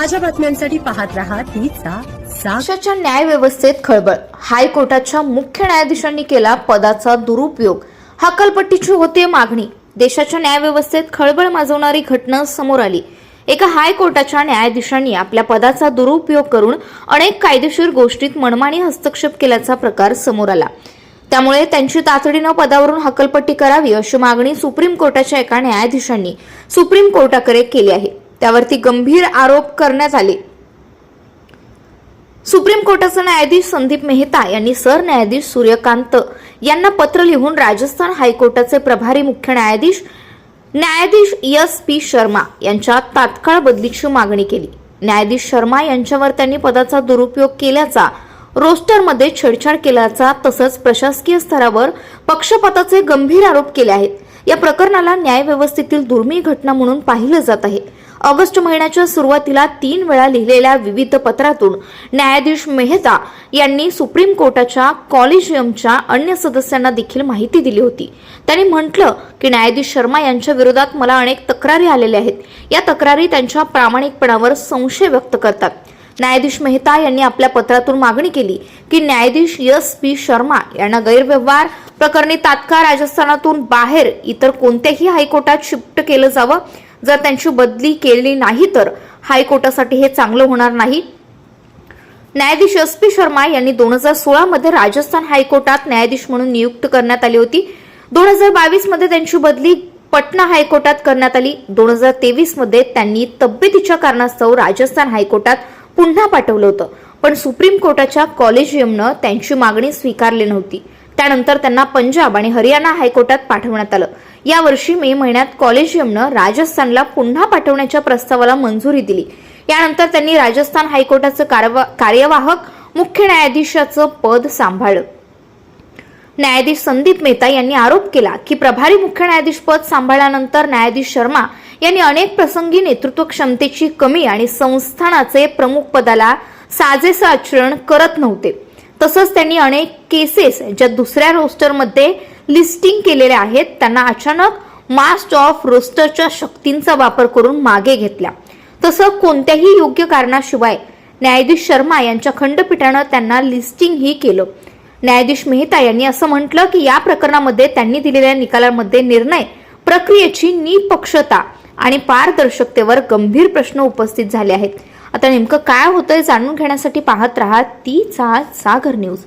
ताज्या बातम्यांसाठी पाहत रहा तीचा देशाच्या न्याय व्यवस्थेत खळबळ. हायकोर्टाच्या मुख्य न्यायाधीशांनी केला पदाचा दुरुपयोग. हकालपट्टीची होती मागणी. देशाच्या न्याय व्यवस्थेत खळबळ माजवणारी घटना समोर आली. एका हायकोर्टाच्या न्यायाधीशांनी आपल्या पदाचा दुरुपयोग करून अनेक कायदेशीर गोष्टीत मनमानी हस्तक्षेप केल्याचा प्रकार समोर आला. त्यामुळे त्यांची तातडीनं पदावरून हकालपट्टी करावी अशी मागणी सुप्रीम कोर्टाच्या एका न्यायाधीशांनी सुप्रीम कोर्टाकडे केली आहे. त्यावरती गंभीर आरोप करण्यात आले. सुप्रीम कोर्टाचे न्यायाधीश संदीप मेहता यांनी सरन्यायाधीश सूर्यकांत यांना पत्र लिहून राजस्थान हायकोर्टाचे प्रभारी मुख्य न्यायाधीश S.P. शर्मा यांच्या तात्काळ बदलीची मागणी केली. न्यायाधीश शर्मा यांच्यावर त्यांनी पदाचा दुरुपयोग केल्याचा, रोस्टरमध्ये छेडछाड केल्याचा तसंच प्रशासकीय स्तरावर पक्षपाताचे गंभीर आरोप केले आहेत. या प्रकरणाला न्यायव्यवस्थेतील दुर्मिळ घटना म्हणून पाहिलं जात आहे. ऑगस्ट महिन्याच्या सुरुवातीला 3 वेळा लिहिलेल्या विविध पत्रातून न्यायाधीश मेहता यांनी सुप्रीम कोर्टाच्या कॉलेजियमच्या अन्य सदस्यांना देखील माहिती दिली होती. त्यांनी म्हटलं की न्यायाधीश शर्मा यांच्या विरोधात मला अनेक तक्रारी आलेल्या आहेत. या तक्रारी त्यांच्या प्रामाणिकपणावर संशय व्यक्त करतात. न्यायाधीश मेहता यांनी आपल्या पत्रातून मागणी केली की न्यायाधीश S.P. शर्मा यांना गैरव्यवहार प्रकरणी तात्काळ राजस्थानातून बाहेर इतर कोणत्याही हायकोर्टात शिफ्ट केलं जावं. जर त्यांची बदली केली नाही तर हायकोर्टासाठी हे चांगलं होणार नाही. न्यायाधीश S.P. शर्मा यांनी 2016 मध्ये राजस्थान हायकोर्टात न्यायाधीश म्हणून नियुक्त करण्यात आली होती. 2022 मध्ये त्यांची बदली पटना हायकोर्टात करण्यात आली. 2023 मध्ये त्यांनी तब्येतीच्या कारणास्तव राजस्थान हायकोर्टात पुन्हा पाठवलं होतं, पण सुप्रीम कोर्टाच्या कॉलेजियमनं त्यांची मागणी स्वीकारली नव्हती. त्यानंतर त्यांना पंजाब आणि हरियाणा हायकोर्टात पाठवण्यात आलं. यावर्षी मे महिन्यात कॉलेजियमनं राजस्थानला पुन्हा पाठवण्याच्या प्रस्तावाला मंजुरी दिली. यानंतर त्यांनी राजस्थान हायकोर्टाचं कार्यवाहक मुख्य न्यायाधीशाचं पद सांभाळलं. न्यायाधीश संदीप मेहता यांनी आरोप केला की प्रभारी मुख्य न्यायाधीश पद सांभाळल्यानंतर न्यायाधीश शर्मा यांनी अनेक प्रसंगी नेतृत्व क्षमतेची कमी आणि संस्थानाचे प्रमुख पदाला साजेसं आचरण करत नव्हते. तसंच त्यांनी अनेक केसेस ज्या दुसऱ्या रोस्टरमध्ये लिस्टिंग केलेल्या आहेत त्यांना अचानक मास्टर ऑफ रोस्टरच्या शक्तींचा वापर करून मागे घेतला. तसं कोणत्याही योग्य कारणाशिवाय न्यायाधीश शर्मा यांच्या खंडपीठानं त्यांना लिस्टिंगही केलं. न्यायाधीश मेहता यांनी असं म्हटलं की या प्रकरणामध्ये त्यांनी दिलेल्या निकालांमध्ये निर्णय प्रक्रियेची निपक्षता आणि पारदर्शकतेवर गंभीर प्रश्न उपस्थित झाले आहेत. आता नेमकं काय होतंय जाणून घेण्यासाठी पाहत रहा तीचा सागर न्यूज.